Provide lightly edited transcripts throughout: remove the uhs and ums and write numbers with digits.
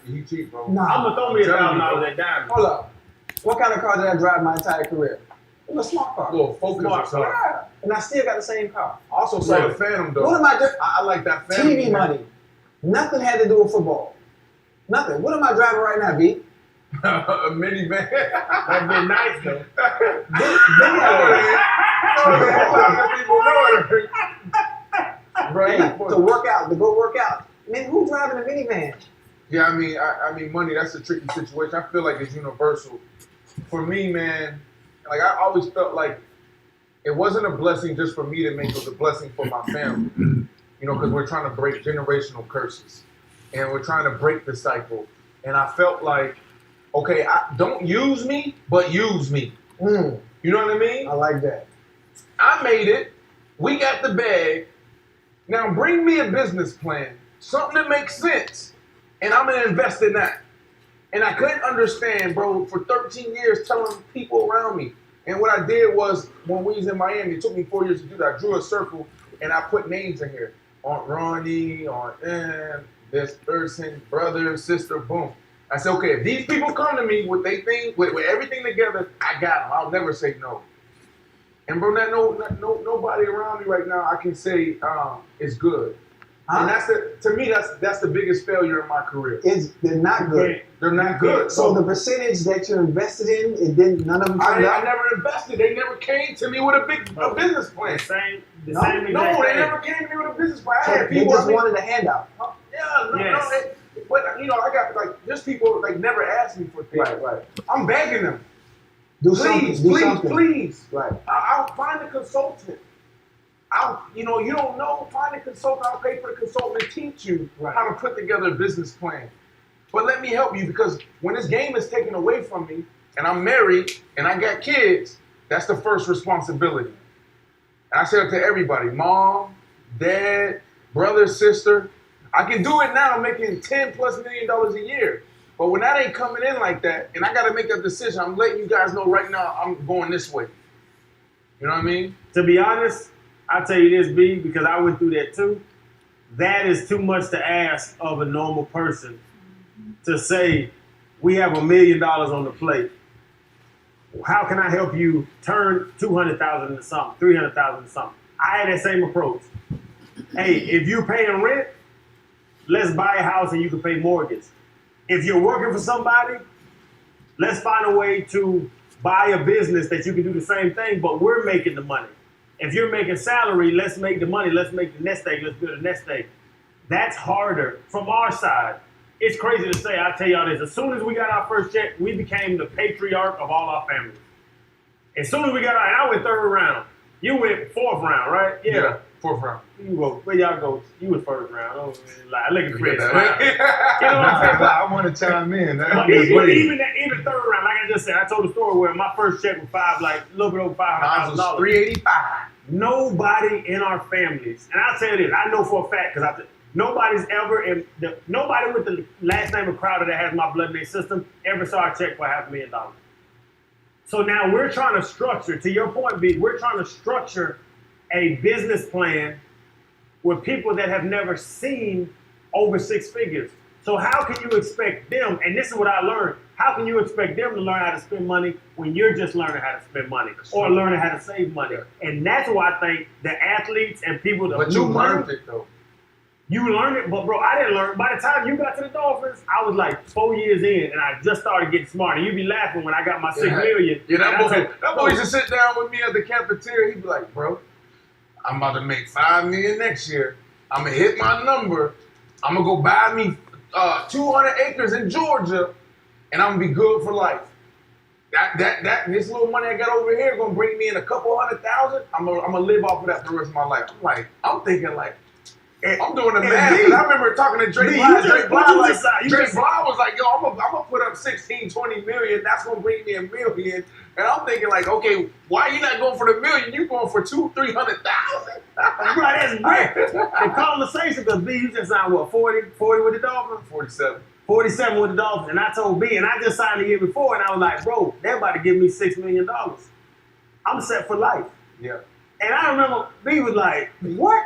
he cheap, bro. Nah. I'm gonna throw me $1,000 at Diamond. Hold up. What kind of car did I drive my entire career? It was a smart car. A little Focus or something. Yeah. And I still got the same car. I also saw the Phantom though. What am I doing? I like that Phantom. TV money. Nothing had to do with football. Nothing. What am I driving right now, B? A minivan. That'd be nice though. Right. To work out, to go work out. Man, who's driving a minivan? Yeah, I mean, money. That's a tricky situation. I feel like it's universal. For me, man, like I always felt like it wasn't a blessing just for me to make; it was a blessing for my family. You know, because we're trying to break generational curses, and we're trying to break the cycle. And I felt like, okay, don't use me, but use me. Mm. You know what I mean? I like that. I made it. We got the bag. Now bring me a business plan, something that makes sense, and I'm gonna invest in that. And I couldn't understand, bro, for 13 years telling people around me. And what I did was, when we was in Miami, it took me 4 years to do that. I drew a circle and I put names in here. Aunt Ronnie, Aunt Ann, this person, brother, sister, boom. I said, okay, if these people come to me with they think, with everything together, I got them. I'll never say no. And bro, nobody around me right now I can say is good. Huh? And that's to me that's the biggest failure in my career. They're not good. They're not good. So the percentage that you invested in, none of them turned I out? never invested. They never came to me with a business plan. They never came to me with a business plan. I had They people just wanted a handout. But you know, I got like there's people like never asked me for things. Right. I'm begging them. Do something. Please. Right. I'll find a consultant. You don't know, find a consultant. I'll pay for the consultant to teach you how to put together a business plan. But let me help you, because when this game is taken away from me, and I'm married, and I got kids, that's the first responsibility. And I say it to everybody, mom, dad, brother, sister. I can do it now making $10+ million a year. But when that ain't coming in like that, and I got to make a decision, I'm letting you guys know right now I'm going this way. You know what I mean? To be honest, I'll tell you this, B, because I went through that too. That is too much to ask of a normal person to say, we have $1 million on the plate. How can I help you turn 200,000 into something, 300,000 into something? I had that same approach. Hey, if you're paying rent, let's buy a house and you can pay mortgage. If you're working for somebody, let's find a way to buy a business that you can do the same thing, but we're making the money. If you're making salary, let's make the money. Let's make the nest egg. Let's build a nest egg. That's harder from our side. It's crazy to say, I'll tell y'all this. As soon as we got our first check, we became the patriarch of all our families. As soon as we got our, and I went third round. You went fourth round, right? Yeah, fourth round. You go, where y'all go? You was first round. Oh, like, look at Chris. Yeah. You know what I'm saying? I want to chime in. But even third round, like I just said, I told a story where my first check was a little bit over $500,000. $385. Nobody in our families, and I'll tell you this, I know for a fact, because nobody's ever, nobody with the last name of Crowder that has my blood in their system ever saw a check for $500,000. So now we're trying to structure, to your point, B, we're trying to structure a business plan with people that have never seen over six figures. So how can you expect them, and this is what I learned, how can you expect them to learn how to spend money when you're just learning how to spend money or learning how to save money? And that's why I think the athletes and people that you learned it though. You learned it, but bro, I didn't learn. By the time you got to the Dolphins, I was like 4 years in, and I just started getting smarter. You'd be laughing when I got my $6 million. Yeah, that boy used to sit down with me at the cafeteria. He'd be like, bro, I'm about to make $5 million next year. I'm going to hit my number. I'm going to go buy me 200 acres in Georgia, and I'm going to be good for life. This little money I got over here going to bring me in a couple $100,000. I'm going to live off of that for the rest of my life. I'm thinking like, I'm doing the math. I remember talking to Drake Bly. Drake Bly was like, yo, I'm gonna put up 16, 20 million. That's gonna bring me $1 million. And I'm thinking like, okay, why are you not going for the $1 million? You going for 200,000-300,000? Right, that's great. The conversation, because B, you just signed what, 40 with the Dolphins? 47. 47 with the Dolphins. And I told B, and I just signed the year before, and I was like, bro, they're about to give me $6 million. I'm set for life. Yeah. And I remember B was like, what?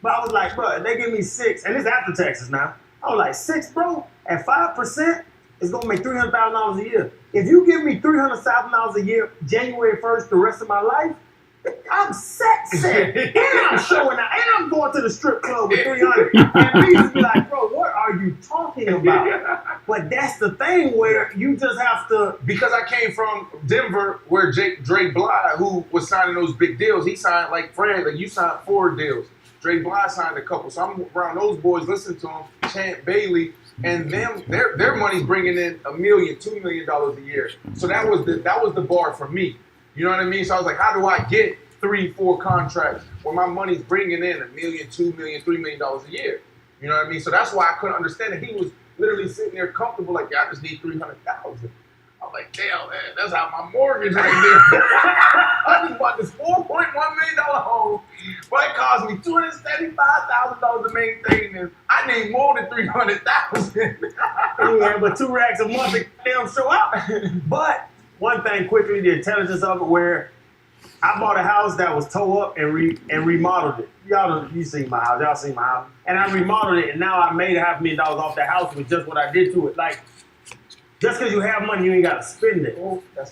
But I was like, bro, they give me 6, and it's after taxes now. I was like, 6, bro, at 5%, it's gonna make $300,000 a year. If you give me $300,000 a year, January 1st, the rest of my life, I'm set, and I'm showing out, and I'm going to the strip club with 300. And people be like, bro, what are you talking about? But that's the thing where you just have to. Because I came from Denver, where Drake Bly, who was signing those big deals, he signed like Fred, like you signed 4 deals. Drake Bly signed a couple, so I'm around those boys, listening to him, Champ Bailey, and them, their money's bringing in $1 million, $2 million a year. So that was the bar for me. You know what I mean? So I was like, how do I get 3, 4 contracts when my money's bringing in $1 million, $2 million, $3 million a year? You know what I mean? So that's why I couldn't understand it. He was literally sitting there comfortable, like, yeah, I just need 300,000. I'm like, damn, man, that's how my mortgage right there. I just bought this $4.1 million home, but it cost me $275,000 to maintain this. I need more than 300,000. Yeah, but 2 racks a month, they damn show out. But one thing quickly, the intelligence of it, where I bought a house that was tore up and remodeled it. You seen my house, y'all seen my house. And I remodeled it, and now I made $500,000 off that house with just what I did to it. Like, just because you have money, you ain't got to spend it.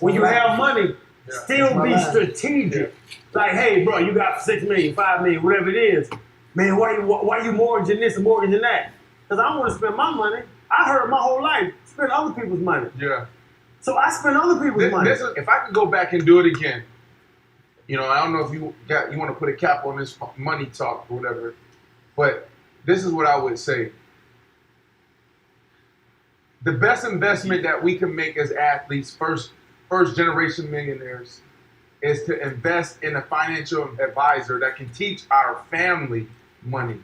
When you have money, still be strategic. Yeah. Like, hey, bro, you got $6 million, $5 million, whatever it is. Man, why you mortgaging this and mortgaging that? Because I want to spend my money. I heard my whole life, spend other people's money. Yeah. So I spend other people's money. If I could go back and do it again, you know, I don't know if you want to put a cap on this money talk or whatever, but this is what I would say. The best investment that we can make as athletes, first generation millionaires, is to invest in a financial advisor that can teach our family money,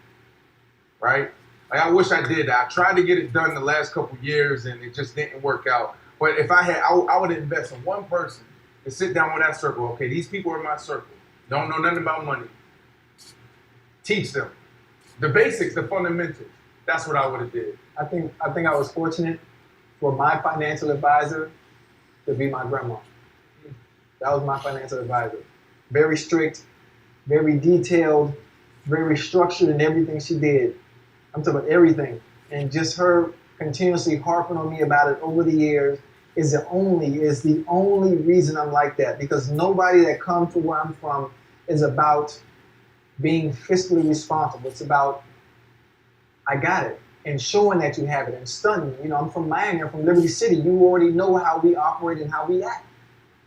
right? Like, I wish I did that. I tried to get it done the last couple years and it just didn't work out. But if I had, I would invest in one person and sit down with that circle. Okay, these people are in my circle. Don't know nothing about money. Teach them the basics, the fundamentals. That's what I would have did. I think I was fortunate for my financial advisor to be my grandma. That was my financial advisor. Very strict, very detailed, very structured in everything she did. I'm talking about everything. And just her continuously harping on me about it over the years is the only reason I'm like that. Because nobody that comes to where I'm from is about being fiscally responsible. It's about, I got it. And showing that you have it and stunning. You know, I'm from Miami, I'm from Liberty City. You already know how we operate and how we act.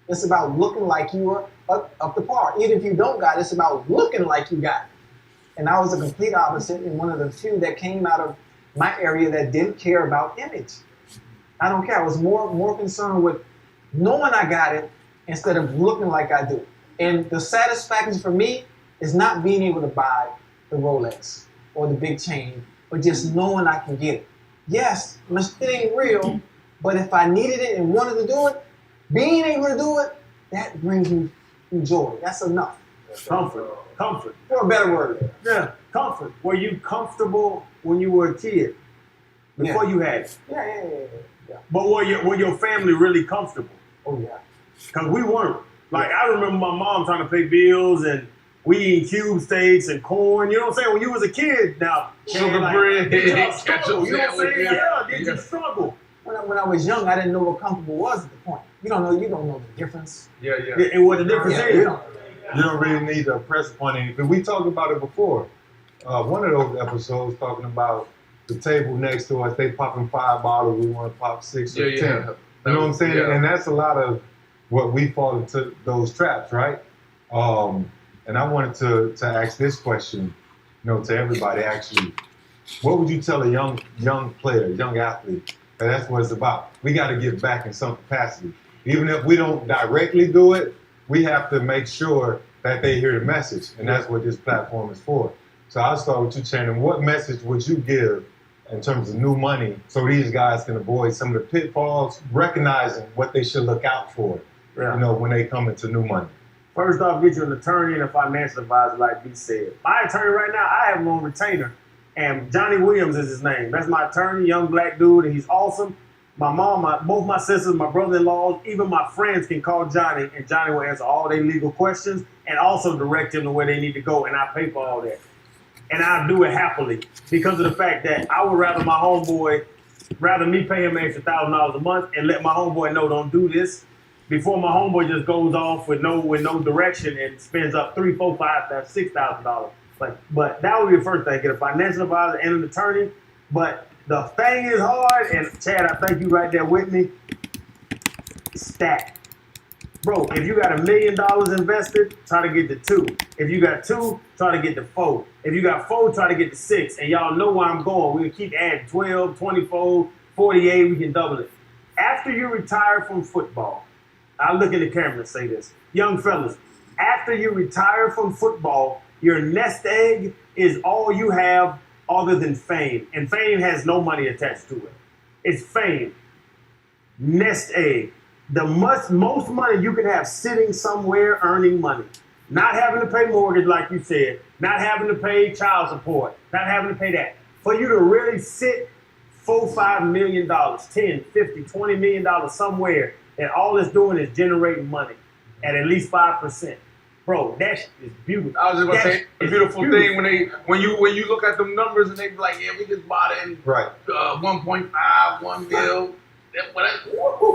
It's about looking like you are up to par. Even if you don't got it, it's about looking like you got it. And I was the complete opposite and one of the few that came out of my area that didn't care about image. I don't care. I was more concerned with knowing I got it instead of looking like I do. And the satisfaction for me is not being able to buy the Rolex or the big chain, but just knowing I can get it. Yes, it ain't real, but if I needed it and wanted to do it, being able to do it, that brings me joy. That's enough. Comfort. For a better word. Yeah, comfort. Were you comfortable when you were a kid? Before you had it? Yeah. But were your family really comfortable? Oh, yeah. Because we weren't. Like, I remember my mom trying to pay bills and we eating cube steaks and corn. You know what I'm saying? When you was a kid, now. Sugar like, bread. Did you struggle? You know what I'm saying? Yeah, did you struggle? When I was young, I didn't know what comfortable was at the point. You don't know the difference. Yeah. And what the difference is. You don't really need to press upon anything. We talked about it before. One of those episodes talking about the table next to us, they popping 5 bottles, we want to pop 6 or 10. You know what I'm saying? Yeah. And that's a lot of what we fall into those traps, right? And I wanted to ask this question, to everybody actually. What would you tell a young player, young athlete? And that's what it's about. We got to give back in some capacity. Even if we don't directly do it, we have to make sure that they hear the message, and that's what this platform is for. So I'll start with you, Shannon. What message would you give in terms of new money so these guys can avoid some of the pitfalls, recognizing what they should look out for, when they come into new money? First off, get you an attorney and a financial advisor, like B said. My attorney right now, I have him on retainer, and Johnny Williams is his name. That's my attorney, young black dude, and he's awesome. My mom, both my sisters, my brother-in-laws, even my friends can call Johnny, and Johnny will answer all their legal questions and also direct them to where they need to go, and I pay for all that. and I'll do it happily because of the fact that I would rather me pay him an extra $1,000 a month and let my homeboy know don't do this before my homeboy just goes off with no direction and spends up $3,000, $4,000, $5,000, $6,000. But that would be the first thing: get a financial advisor and an attorney. But the thing is hard, and Chad, I think you right there with me. Stack. Bro, if you got $1 million invested, try to get to 2. If you got 2, try to get to 4. If you got 4, try to get to 6. And y'all know where I'm going. We can keep adding 12, 24, 48. We can double it. After you retire from football, I'll look in the camera and say this. Young fellas, after you retire from football, your nest egg is all you have other than fame. And fame has no money attached to it. It's fame. Nest egg. The most money you can have sitting somewhere earning money. Not having to pay mortgage like you said. Not having to pay child support. Not having to pay that. For you to really sit $4, $5 million, 10, 50, $20 million somewhere, and all it's doing is generating money at least 5%. Bro, that shit is beautiful. I was just gonna say the beautiful thing when you look at them numbers and they be like, yeah, we just bought it in 1.5, 1 mil. I'm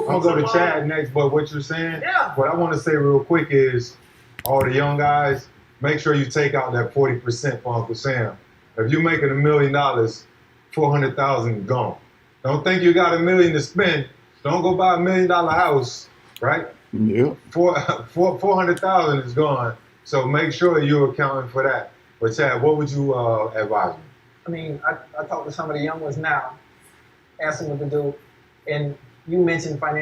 gonna go to Chad next, but what you're saying, yeah. What I want to say real quick is, all the young guys, make sure you take out that 40% for Uncle Sam. If you're making $1 million, 400,000 gone. Don't think you got $1 million to spend. Don't go buy $1 million house, right? Yeah. 400,000 is gone. So make sure you're accounting for that. But Chad, what would you advise me? I mean, I talk to some of the young ones now, ask them what to do, and you mentioned financial